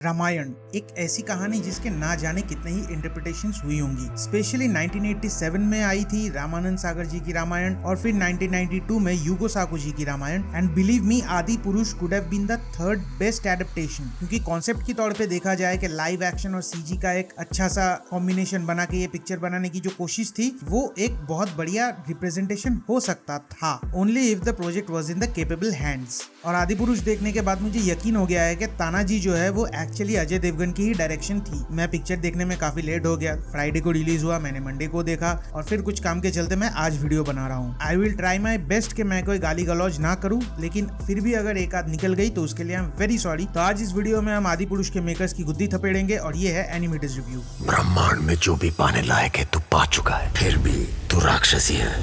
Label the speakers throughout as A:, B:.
A: रामायण एक ऐसी कहानी जिसके ना जाने कितने ही इंटरप्रिटेशंस हुई होंगी। स्पेशली 1987 में आई थी रामानंद सागर जी की रामायण और फिर 1992 में युगो साको जी की Ramayan. And believe me, Adipurush could have been the third best adaptation, क्योंकि कॉन्सेप्ट की तौर पे देखा जाए कि लाइव एक्शन और सीजी का एक अच्छा सा कॉम्बिनेशन बना के ये पिक्चर बनाने की जो कोशिश थी वो एक बहुत बढ़िया रिप्रेजेंटेशन हो सकता था, only if the project was in the capable hands. और आदि पुरुष देखने के बाद मुझे यकीन हो गया है कि तानाजी जो है वो एक्चुअली अजय देवगन की ही डायरेक्शन थी। मैं पिक्चर देखने में काफी लेट हो गया, फ्राइडे को रिलीज हुआ, मैंने मंडे को देखा और फिर कुछ काम के चलते मैं आज वीडियो बना रहा हूँ। I will try my best कि मैं कोई गाली गलौज ना करूँ, लेकिन फिर भी अगर एक आध निकल गई तो उसके लिए आई एम वेरी सॉरी। तो आज इस वीडियो में हम आदि पुरुष के मेकर्स की गुद्दी थपेड़ेंगे और ये है एनिमेटेड रिव्यू।
B: ब्रह्मांड में जो भी पाने लायक है तू पा चुका है, फिर भी तू राक्षसी है।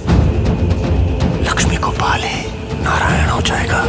B: लक्ष्मी को पाले नारायण हो जाएगा।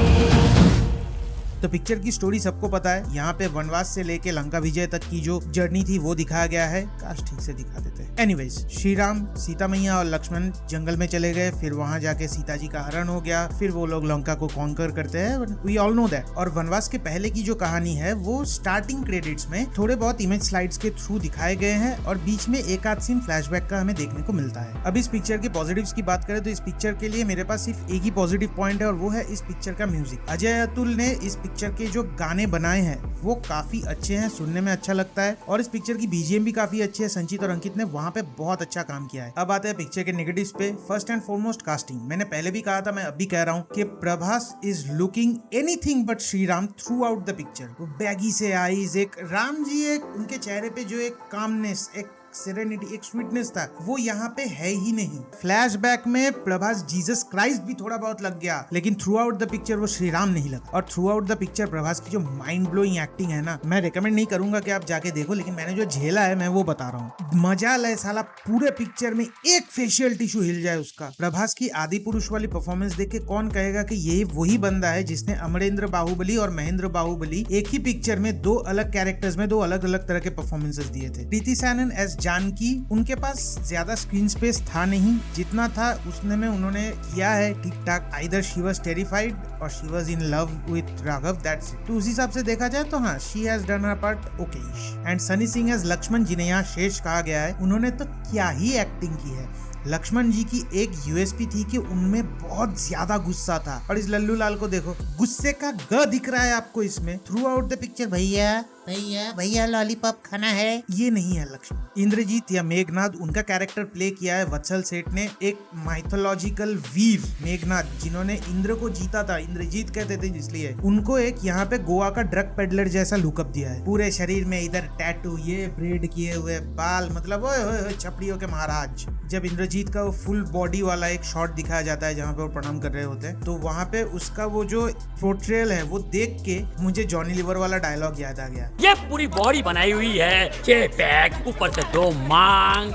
A: तो पिक्चर की स्टोरी सबको पता है। यहाँ पे वनवास से लेके लंका विजय तक की जो जर्नी थी वो दिखाया गया है। काश ठीक से दिखा देते। एनीवेज, श्री राम, सीता मैया और लक्ष्मण जंगल में चले गए, फिर वहाँ जाके सीता जी का हरण हो गया, फिर वो लोग लंका को कॉन्कर करते हैं। We all know that. और वनवास के पहले की जो कहानी है वो स्टार्टिंग क्रेडिट्स में थोड़े बहुत इमेज स्लाइड्स के थ्रू दिखाए गए हैं और बीच में एक आध सीन फ्लैशबैक का हमें देखने को मिलता है। अब इस पिक्चर के पॉजिटिव्स की बात करें तो इस पिक्चर के लिए मेरे पास सिर्फ एक ही पॉजिटिव पॉइंट है और वो है इस पिक्चर का म्यूजिक। अजय अतुल ने इस पिक्चर के जो गाने बनाए हैं वो काफी अच्छे हैं, सुनने में अच्छा लगता है और इस पिक्चर की बीजीएम भी काफी अच्छी है। संचित और अंकित ने वहाँ पे बहुत अच्छा काम किया है। अब आते हैं पिक्चर के नेगेटिव्स पे। First and foremost casting. मैंने पहले भी कहा था, मैं अभी कह रहा हूँ कि Prabhas is looking anything but Shri Ram through out the picture. वो बैगी से आईज, एक राम जी, एक उनके चेहरे पे जो एक कामनेस, एक सेरेनिटी, एक स्वीटनेस था, वो यहाँ पे है ही नहीं। फ्लैशबैक में प्रभास जीसस क्राइस्ट भी थोड़ा बहुत लग गया, लेकिन थ्रू आउट द पिक्चर वो श्री राम नहीं लगा। और through out the picture Prabhas की जो माइंड ब्लोइंग एक्टिंग है ना, मैं रिकमेंड नहीं करूंगा कि आप जाके देखो, लेकिन मैंने जो झेला है मैं वो बता रहा हूँ। मजा ले साला, पूरे पिक्चर में एक फेशियल टिश्यू हिल जाए उसका। प्रभास की आदि पुरुष वाली परफॉर्मेंस देख के कौन कहेगा कि ये वही बंदा है जिसने अमरेंद्र बाहुबली और महेंद्र बाहुबली एक ही पिक्चर में दो अलग कैरेक्टर्स में दो अलग अलग तरह के परफॉर्मेंसेस दिए थे। प्रीति सैनन एज जानकी, उनके पास ज्यादा स्क्रीन स्पेस था नहीं, जितना था उतने में उन्होंने किया है ठीक ठाक। आइदर शी वाज टेरिफाइड और she was in love with Raghav, that's it. तो उस हिसाब से देखा जाए तो हाँ, she has done her part okay. And Sunny Singh as Lakshman, जिन्हें यहाँ शेष कहा गया है, उन्होंने तो क्या ही एक्टिंग की है। लक्ष्मण जी की एक यूएसपी थी कि उनमें बहुत ज्यादा गुस्सा था और इस लल्लू लाल को देखो, गुस्से का ग दिख रहा है आपको इसमें थ्रू आउट द पिक्चर। भैया भैया भैया लॉलीपॉप खाना है, ये नहीं है लक्ष्मण। इंद्रजीत या मेघनाथ, उनका कैरेक्टर प्ले किया है वत्सल सेठ ने, एक माइथोलॉजिकल वीर मेघनाथ जिन्होंने इंद्र को जीता था, इंद्रजीत कहते थे इसलिए। उनको एक यहाँ पे गोवा का ड्रग पेडलर जैसा लुकअप दिया है। पूरे शरीर में इधर टैटू, ये ब्रेड किए हुए बाल, मतलब ओए छपड़ियों के महाराज। जब इंद्रजीत का वो फुल बॉडी वाला एक शॉट दिखाया जाता है जहाँ पे वो प्रणाम कर रहे होते हैं, तो वहाँ पे उसका वो जो पोर्ट्रेयल है वो देख के मुझे जॉनी लीवर वाला डायलॉग याद आ गया।
C: ये पूरी बॉडी बनाई हुई है, छह पैक, ऊपर से दो मांग,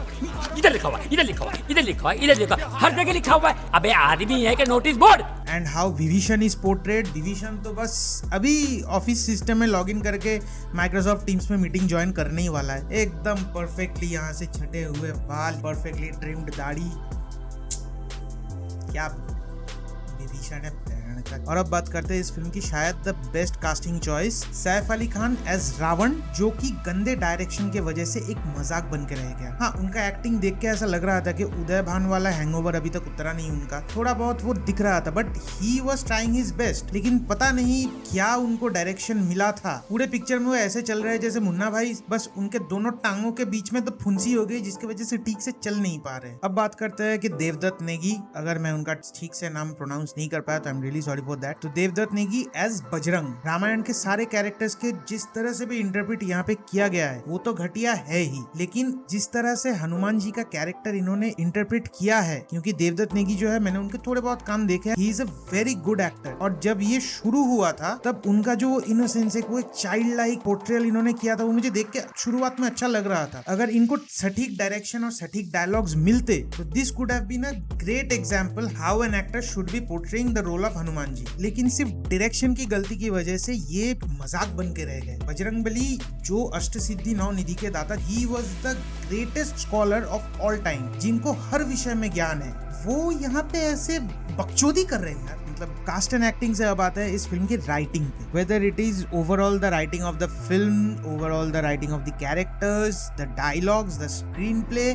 C: इधर लिखा हुआ है, इधर लिखा हुआ है, इधर लिखा हुआ है, इधर लिखा हुआ है, हर जगह लिखा हुआ है। अबे आदमी है कि notice board.
A: And how Vibhishan is portrait. Vibhishan तो बस अभी ऑफिस सिस्टम में लॉगिन करके माइक्रोसॉफ्ट टीम्स में मीटिंग ज्वाइन करने ही वाला है। एकदम परफेक्टली यहाँ से छटे हुए बाल, परफेक्टली ट्रिम्ड दाढ़ी, क्या विभीषण है। और अब बात करते हैं इस फिल्म की शायद the best casting choice, Saif Ali Khan as Ravan, जो कि गंदे डायरेक्शन के वजह से एक मजाक बन के रह गया। हाँ, उनका एक्टिंग देख के ऐसा लग रहा था कि उदय भान वाला हैंगओवर अभी तक उतरा नहीं उनका, थोड़ा बहुत वो दिख रहा था, but he was trying his best. लेकिन पता नहीं क्या उनको डायरेक्शन मिला था। पूरे पिक्चर में वो ऐसे चल रहे जैसे मुन्ना भाई, बस उनके दोनों टांगों के बीच में तो फुंसी हो गई जिसकी वजह से ठीक से चल नहीं पा रहे। अब बात करते हैं कि देवदत्त नेगी, अगर मैं उनका ठीक से नाम प्रोनाउंस नहीं कर पाया तो I am really sorry for that. तो देवदत्त नेगी एज बजरंग, रामायण के सारे कैरेक्टर्स के जिस तरह से भी इंटरप्रेट यहाँ पे किया गया है वो तो घटिया है ही, लेकिन जिस तरह से हनुमान जी का कैरेक्टर इन्होंने इंटरप्रेट किया है, क्योंकि देवदत्त नेगी जो है, मैंने उनके थोड़े बहुत काम देखे हैं, he is a very good actor. और जब ये शुरू हुआ था तब उनका जो इनोसेंस, वो एक चाइल्ड लाइक पोर्ट्रेयल इन्होंने किया था, वो मुझे देख के शुरुआत में अच्छा लग रहा था। अगर इनको सटीक डायरेक्शन और सटीक डायलॉग्स मिलते तो this could have been a great example how an actor should be portraying the role of Hanuman ji. लेकिन सिर्फ डायरेक्शन की गलती की वजह से ये मजाक बन के रह गए। बजरंगबली जो अष्ट सिद्धि नौ निधि के दाता, he was the greatest scholar of all time, जिनको हर विषय में ज्ञान है, वो यहाँ पे ऐसे बकचोदी कर रहे हैं यार। मतलब कास्ट एंड एक्टिंग से अब आता है इस फिल्म की राइटिंग पे। Whether it is overall the writing of the film, overall the writing of the characters, the dialogues, the screen play,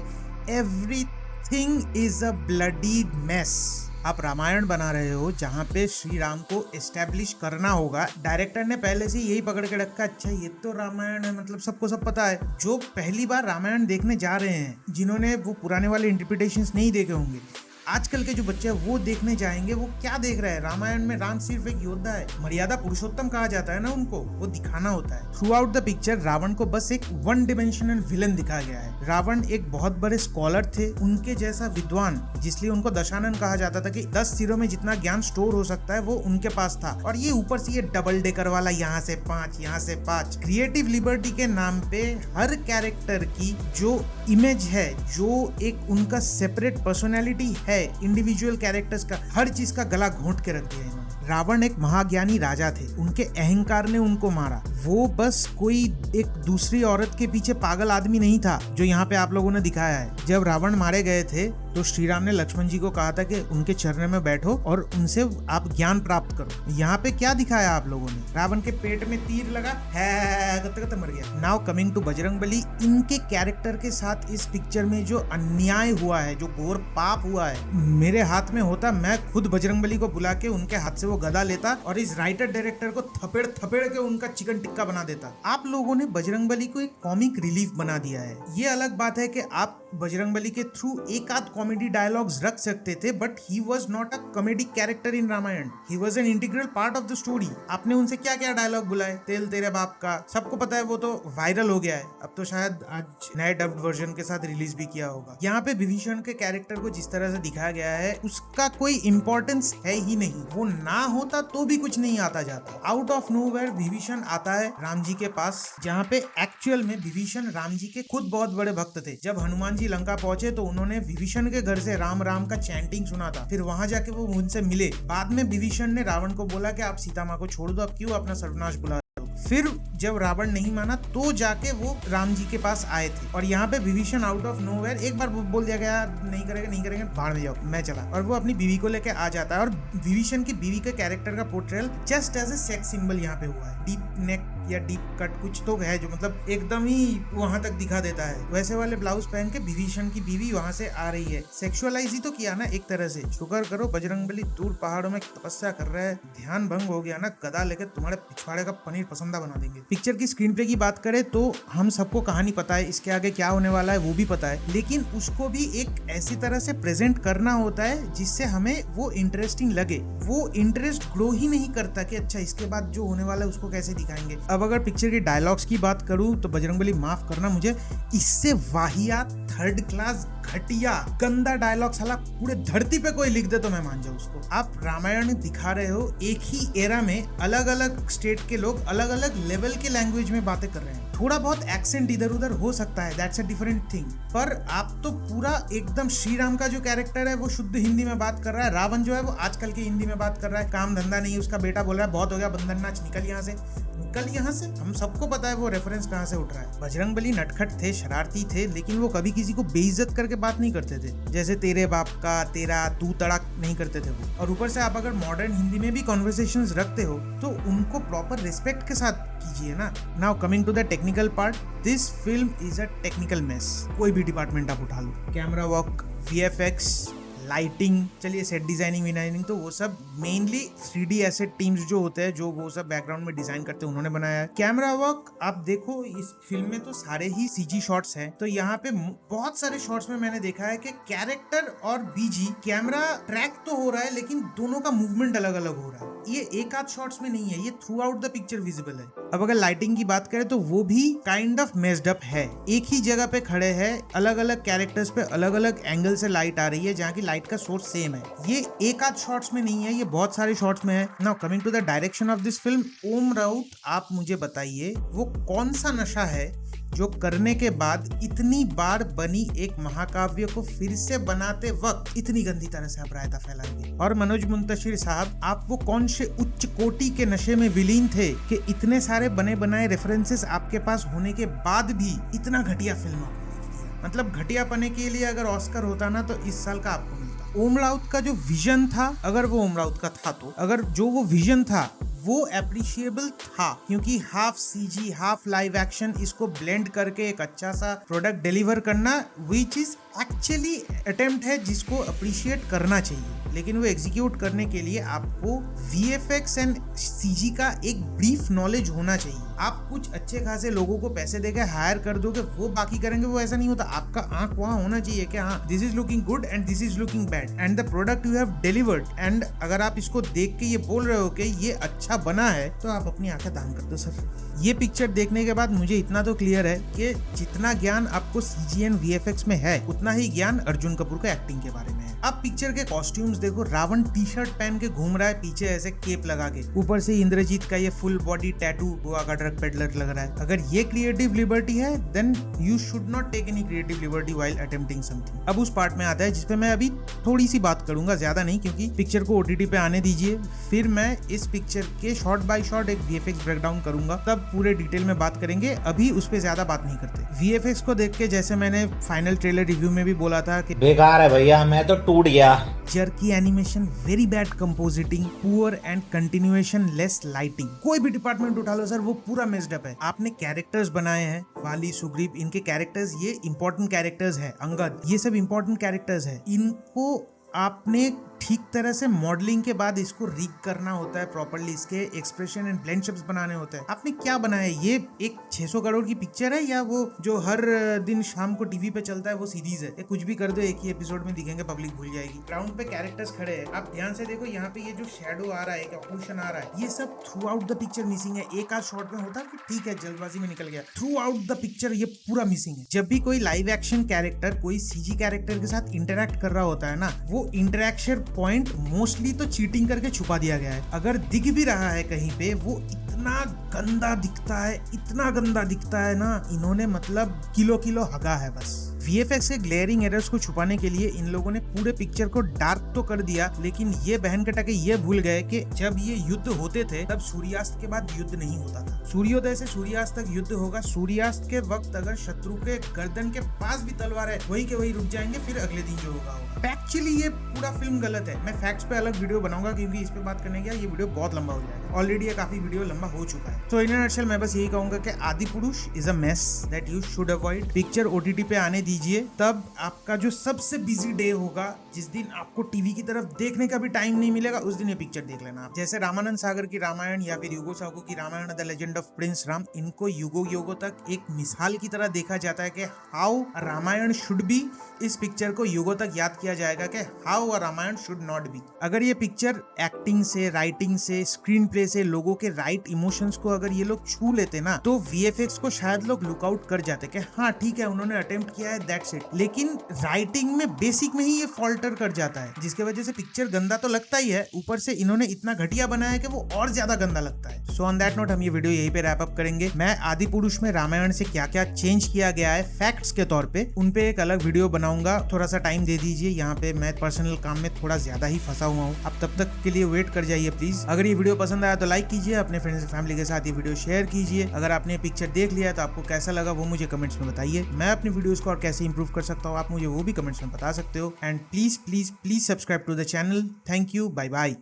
A: everything is a bloody mess. आप रामायण बना रहे हो जहाँ पे श्री राम को एस्टेब्लिश करना होगा। डायरेक्टर ने पहले से यही पकड़ के रखा, अच्छा ये तो रामायण है, मतलब सबको सब पता है। जो पहली बार रामायण देखने जा रहे हैं, जिन्होंने वो पुराने वाले इंटरप्रिटेशंस नहीं देखे होंगे, आजकल के जो बच्चे हैं वो देखने जाएंगे, वो क्या देख रहे हैं? रामायण में राम सिर्फ एक योद्धा है, मर्यादा पुरुषोत्तम कहा जाता है ना उनको, वो दिखाना होता है। Throughout the picture Ravan को बस एक वन डिमेंशनल विलन दिखाया गया है। रावण एक बहुत बड़े स्कॉलर थे, उनके जैसा विद्वान, जिसलिए उनको दशानन कहा जाता था कि 10 सिरों में जितना ज्ञान स्टोर हो सकता है वो उनके पास था। और ये ऊपर से ये डबल डेकर वाला, यहाँ से 5 यहाँ से 5। क्रिएटिव लिबर्टी के नाम पे हर कैरेक्टर की जो इमेज है, जो एक उनका सेपरेट पर्सनैलिटी है, इंडिविजुअल कैरेक्टर्स का, हर चीज का गला घोंट के रख दिया इन्होंने। रावण एक महाज्ञानी राजा थे, उनके अहंकार ने उनको मारा। वो बस कोई एक दूसरी औरत के पीछे पागल आदमी नहीं था जो यहाँ पे आप लोगों ने दिखाया है। जब रावण मारे गए थे तो श्री राम ने लक्ष्मण जी को कहा था कि उनके चरण में बैठो और उनसे आप ज्ञान प्राप्त करो। यहाँ पे क्या दिखाया आप लोगों ने? रावण के पेट में तीर लगा है, गत्ते मर गया। नाउ कमिंग टू बजरंगबली, इनके कैरेक्टर के साथ इस पिक्चर में जो अन्याय हुआ है, जो घोर पाप हुआ है, मेरे हाथ में होता, मैं खुद बजरंगबली को बुला के उनके हाथ से वो गदा लेता और इस राइटर डायरेक्टर को थपेड़ थपेड़ के उनका चिकन टिक्का बना देता। आप लोगों ने बजरंगबली को एक कॉमिक रिलीफ बना दिया है। ये अलग बात है कि आप बजरंगबली के थ्रू एक आध कॉमेडी डायलॉग्स रख सकते थे, but he was not a comedy character in Ramayan, he was an integral part of the story. आपने उनसे क्या क्या डायलॉग बुलाए? तेल तेरे बाप का, सबको पता है, वो तो वायरल हो गया है। अब तो शायद आज नए डब्ड वर्जन के साथ रिलीज भी किया होगा। यहाँ पे विभीषण के कैरेक्टर को जिस तरह से दिखाया गया है, उसका कोई इंपॉर्टेंस है ही नहीं। वो ना होता तो भी कुछ नहीं आता जाता। आउट ऑफ नोवेयर विभीषण आता है राम जी के पास, जहाँ पे एक्चुअल में विभीषण राम जी के खुद बहुत बड़े भक्त थे। जब हनुमान जी लंका पहुंचे तो उन्होंने विभीषण के घर से राम राम का चैंटिंग सुना था। फिर वहां जाके वो उनसे मिले। बाद में विभीषण ने रावण को बोला कि आप सीता माँ को छोड़ दो, अब क्यों अपना सर्वनाश बुला रहे हो? फिर जब रावण नहीं माना तो जाके वो राम जी के पास आए थे। और यहाँ पे विभीषण आउट ऑफ नोवेयर एक बार बोल दिया गया, नहीं करेंगे, बाहर में जाओ, मैं चला। और वो अपनी बीवी को लेके आ जाता है। और विभीषण की बीवी के कैरेक्टर का portrayal just as a sex symbol यहाँ पे हुआ है। डीप नेक या डीप कट कुछ तो है जो मतलब एकदम ही वहां तक दिखा देता है। वैसे वाले ब्लाउज पहन के विभीषण की बीवी वहां से आ रही है। सेक्सुअलाइज ही तो किया ना एक तरह से। शुक्र करो बजरंगबली दूर पहाड़ों में तपस्या कर रहा है, ध्यान भंग हो गया ना, गदा लेके तुम्हारे पिछवाड़े का पनीर पसंदा बना देंगे। पिक्चर की स्क्रीन प्ले की बात करें तो हम सबको कहानी पता है, इसके आगे क्या होने वाला है वो भी पता है, लेकिन उसको भी एक ऐसी तरह से प्रेजेंट करना होता है जिससे हमें वो इंटरेस्टिंग लगे। वो इंटरेस्ट ग्रो ही नहीं करता कि अच्छा इसके बाद जो होने वाला है उसको कैसे दिखाएंगे। अब अगर पिक्चर के डायलॉग्स की बात करूं तो बजरंगबली माफ करना मुझे, इससे वाहियात, थर्ड क्लास, घटिया, गंदा डायलॉग साला पूरे धरती पे कोई लिख दे तो मैं मान जाऊं उसको। आप रामायण दिखा रहे हो, एक ही एरा में अलग अलग स्टेट के लोग अलग अलग लेवल के लैंग्वेज में बातें कर रहे हैं। थोड़ा बहुत एक्सेंट इधर उधर हो सकता है, दैट्स अ डिफरेंट थिंग, पर आप तो पूरा एकदम श्री राम का जो कैरेक्टर है वो शुद्ध हिंदी में बात कर रहा है। रावण जो है वो आजकल की हिंदी में बात कर रहा है। काम धंधा नहीं, उसका बेटा बोल रहा है बहुत हो गया बंधन नाच, निकल यहाँ से, निकल यहाँ से। हम सबको पता है वो रेफरेंस कहाँ से उठ रहा है। बजरंगबली नटखट थे, शरारती थे, लेकिन वो कभी किसी को बेइज्जत करके बात नहीं करते थे। जैसे तेरे बाप का, तेरा, तू तड़ाक नहीं करते थे वो। और ऊपर से आप अगर मॉडर्न हिंदी में भी कॉन्वर्सेशंस रखते हो तो उनको प्रॉपर रिस्पेक्ट के साथ कीजिए ना। Now coming to the technical part, this film is a technical mess. कोई भी डिपार्टमेंट आप उठा लो, कैमरा वर्क, VFX, लाइटिंग, चलिए सेट डिजाइनिंग तो वो सब मेनली 3D एसेट टीम्स जो होते हैं, जो वो सब बैकग्राउंड में डिजाइन करते हैं, उन्होंने बनाया है। कैमरा वर्क आप देखो, इस फिल्म में तो सारे ही CG शॉट्स हैं। तो यहाँ पे बहुत सारे शॉट्स में मैंने देखा है कि कैरेक्टर और BG कैमरा ट्रैक तो हो रहा है, लेकिन दोनों का मूवमेंट अलग अलग हो रहा है। ये एक आध शॉट्स में नहीं है, ये through out the picture visible है। अब अगर लाइटिंग की बात करें तो वो भी काइंड ऑफ मेस्ड अप है। एक ही जगह पे खड़े हैं, अलग अलग कैरेक्टर्स पे अलग अलग एंगल से लाइट आ रही है, जहाँ की लाइट का सोर्स सेम है। ये एक आध शॉट्स में नहीं है, ये बहुत सारे शॉट्स में है। Now coming to the direction of this film, Om Raut, आप मुझे बताइए वो कौन सा नशा है जो करने के बाद इतनी बार बनी एक महाकाव्य को फिर से बनाते वक्त इतनी गंदी तरह से आप रायता फैलाएंगे। और मनोज मुंतशिर साहब, आप वो कौन से उच्च कोटि के नशे में विलीन थे कि इतने सारे बने बनाए रेफरेंसेस आपके पास होने के बाद भी इतना घटिया फिल्म आपने लिख दिया। मतलब घटियापने के लिए अगर ऑस्कर होता ना तो इस साल का आपको मिलता। ओम राउत का जो विजन था, अगर वो ओम राउत का था तो, अगर जो वो विजन था वो एप्रिशिएबल था, क्योंकि half CG half live action इसको ब्लेंड करके एक अच्छा सा प्रोडक्ट डिलीवर करना विच इज एक्चुअली अटेम्प्ट है जिसको अप्रिशिएट करना चाहिए। लेकिन वो एग्जीक्यूट करने के लिए आपको VFX एंड CG का एक ब्रीफ नॉलेज होना चाहिए। आप कुछ अच्छे खासे लोगों को पैसे देके हायर कर दोगे, वो बाकी करेंगे, वो ऐसा नहीं होता। आपका आंख वहां होना चाहिए कि हाँ this is looking good and this is looking bad and the product you have delivered. And अगर आप इसको देख के ये बोल रहे हो कि ये अच्छा बना है तो आप अपनी आंखें दान कर दो सर। ये पिक्चर देखने के बाद मुझे इतना तो क्लियर है कि जितना ज्ञान आपको CG एंड VFX में है उतना ही ज्ञान अर्जुन कपूर के एक्टिंग के बारे में है। अब पिक्चर के कॉस्ट्यूम्स देखो, रावण टी-शर्ट पहन के घूम रहा है पीछे ऐसे केप लगा के, ऊपर से इंद्रजीत का ये फुल बॉडी टैटू गोवा का ड्रग पेडलर लग रहा है। अगर ये क्रिएटिव लिबर्टी है then you should not take any creative liberty while attempting something. अब उस पार्ट में आता है जिसपे मैं अभी थोड़ी सी बात करूंगा, ज्यादा नहीं, क्योंकि पिक्चर को OTT पे आने दीजिए, फिर मैं इस पिक्चर के शॉर्ट बाय शॉर्ट एक VFX ब्रेकडाउन करूंगा, तब पूरे डिटेल में बात करेंगे। अभी उस पे ज्यादा बात नहीं करते। VFX को देख के जैसे मैंने फाइनल ट्रेलर रिव्यू में भी बोला था कि
D: बेकार है भैया, मैं तो टूट गया।
A: Jerky animation, very bad compositing, poor and continuation, less lighting. कोई भी डिपार्टमेंट उठा लो सर वो पूरा मेस्ड अप है। आपने कैरेक्टर्स बनाए हैं, वाली, सुग्रीव, इनके कैरेक्टर्स, ये इंपॉर्टेंट कैरेक्टर्स है, अंगद, ये सब इंपॉर्टेंट कैरेक्टर्स है। इनको आपने ठीक तरह से मॉडलिंग के बाद इसको रीक करना होता है प्रॉपर्ली, इसके एक्सप्रेशन एंड ब्लेंडशिप्स बनाने होते हैं। आपने क्या बनाया है? ये एक 600 करोड़ की पिक्चर है या वो जो हर दिन शाम को टीवी पे चलता है वो सीरीज है? कुछ भी कर दो, एक ही एपिसोड में दिखेंगे, पब्लिक भूल जाएगी। ग्राउंड पे कैरेक्टर्स खड़े हैं, आप ध्यान से देखो, यहाँ पे ये जो शेडो आ रहा है, ऑक्लूशन आ रहा है, ये सब through out the picture missing है। एक आध शॉट में होता कि ठीक है जल्दबाजी में निकल गया, थ्रू आउट द पिक्चर ये पूरा मिसिंग है। जब भी कोई लाइव एक्शन कैरेक्टर कोई CG कैरेक्टर के साथ इंटरेक्ट कर रहा होता है ना, वो इंटरेक्शन पॉइंट मोस्टली तो चीटिंग करके छुपा दिया गया है। अगर दिख भी रहा है कहीं पे, वो इतना गंदा दिखता है, इतना गंदा दिखता है ना, इन्होंने मतलब किलो हगा है बस। VFX के ग्लेयरिंग एरर्स को छुपाने के लिए इन लोगों ने पूरे पिक्चर को डार्क तो कर दिया, लेकिन ये बहन के टके ये भूल गए कि जब ये युद्ध होते थे तब सूर्यास्त के बाद युद्ध नहीं होता था। सूर्योदय से सूर्यास्त तक युद्ध होगा। सूर्यास्त के वक्त अगर शत्रु के गर्दन के पास भी तलवार है, वही के वही रुक जाएंगे, फिर अगले दिन जो होगा। एक्चुअली ये पूरा फिल्म गलत है। मैं फैक्ट्स पे अलग वीडियो बनाऊंगा, क्योंकि इस पे बात करने के ये वीडियो बहुत लंबा हो जाएगा। ऑलरेडी ये काफी वीडियो लंबा हो चुका है। तो इन अ नटशेल मैं बस यही कहूंगा कि Adipurush is a mess that you should avoid. Picture OTT पे आने दीजिए, तब आपका जो सबसे बिजी डे होगा, जिस दिन आपको टीवी की तरफ देखने का भी टाइम नहीं मिलेगा, उस दिन ये पिक्चर देख लेना आप। जैसे रामानंद सागर की रामायण या फिर युगो साको की Ramayan the legend of prince Ram, इनको युगो तक एक मिसाल की तरह देखा जाता है कि हाउ रामायण शुड बी। इस पिक्चर को युगों तक याद किया जाएगा कि how a Ramayan should not be. अगर ये पिक्चर एक्टिंग से, राइटिंग से, स्क्रीन प्ले से, लोगों के राइट इमोशंस को अगर ये लोग छू लेते ना, तो VFX को शायद लोग लुकआउट कर जाते कि हाँ ठीक है उन्होंने अटेम्प्ट किया है, दैट्स इट। लेकिन राइटिंग में बेसिक में ही ये फॉल्टर कर जाता है, जिसके वजह से पिक्चर गंदा तो लगता ही है, ऊपर से इन्होंने इतना घटिया बनाया है कि वो और ज्यादा गंदा लगता है। सो ऑन दैट नोट हम ये वीडियो यहीं पे रैप अप करेंगे। मैं आदिपुरुष में रामायण से क्या क्या चेंज किया गया है फैक्ट्स के तौर पे, उन पे एक अलग वीडियो बनाऊंगा। थोड़ा सा टाइम दे दीजिए, यहाँ पे मैं पर्सनल काम में थोड़ा ज्यादा ही फंसा हुआ हूँ। अब तब तक के लिए वेट कर जाइए प्लीज। अगर ये वीडियो पसंद आया तो लाइक कीजिए, अपने फ्रेंड्स एंड फैमिली के साथ ये वीडियो शेयर कीजिए। अगर आपने पिक्चर देख लिया तो आपको कैसा लगा वो मुझे कमेंट्स में बताइए। मैं अपनी वीडियोस को और कैसे इंप्रूव कर सकता हूँ आप मुझे वो भी कमेंट्स में बता सकते हो। And please please please subscribe to the channel. Thank you, bye bye.